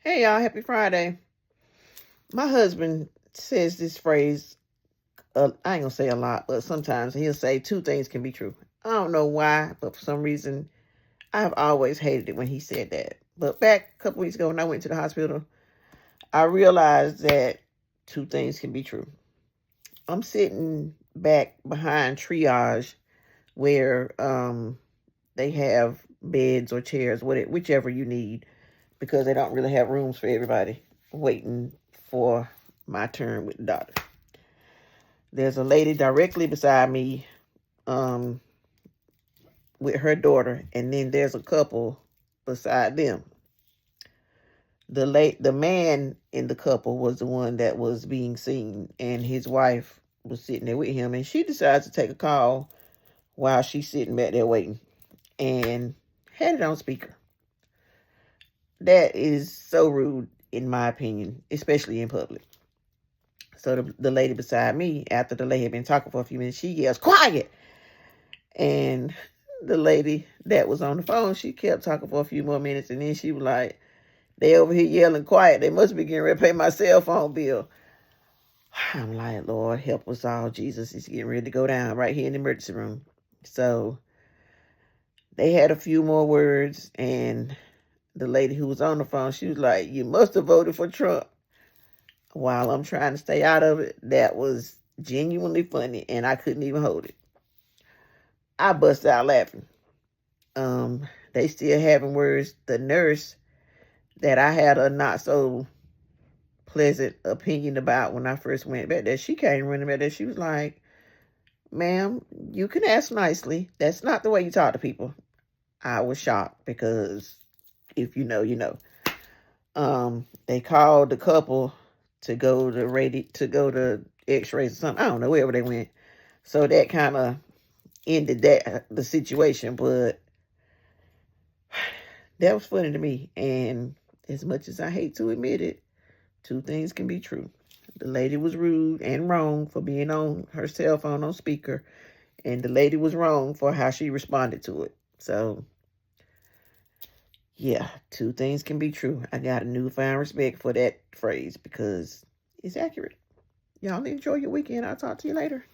Hey y'all, happy Friday. My husband says this phrase, I ain't gonna say a lot, but sometimes he'll say two things can be true. I don't know why, but for some reason, I've always hated it when he said that. But back a couple weeks ago when I went to the hospital, I realized that two things can be true. I'm sitting back behind triage where they have beds or chairs, whichever you need, because they don't really have rooms for everybody waiting for my turn with the doctor. There's a lady directly beside me um, with her daughter, and then there's a couple beside them. The man in the couple was the one that was being seen, and his wife was sitting there with him, and she decides to take a call while she's sitting back there waiting, and had it on speaker. That is so rude, in my opinion, especially in public. So the lady beside me, after the lady had been talking for a few minutes, she yells, "Quiet!" And the lady that was on the phone, she kept talking for a few more minutes, and then she was like, "They over here yelling quiet. They must be getting ready to pay my cell phone bill." I'm like, Lord, help us all. Jesus is getting ready to go down right here in the emergency room. So they had a few more words, and the lady who was on the phone, she was like, "You must have voted for Trump." While I'm trying to stay out of it, that was genuinely funny, and I couldn't even hold it. I busted out laughing. They still having words. The nurse that I had a not so pleasant opinion about when I first went back there, she came running back there. She was like, "Ma'am, you can ask nicely. That's not the way you talk to people." I was shocked because if you know, you know. They called the couple to go to X-rays or something. I don't know, wherever they went. So that kind of ended the situation, but that was funny to me. And as much as I hate to admit it, two things can be true. The lady was rude and wrong for being on her cell phone on speaker, and the lady was wrong for how she responded to it. So yeah, two things can be true. I got a newfound respect for that phrase because it's accurate. Y'all enjoy your weekend. I'll talk to you later.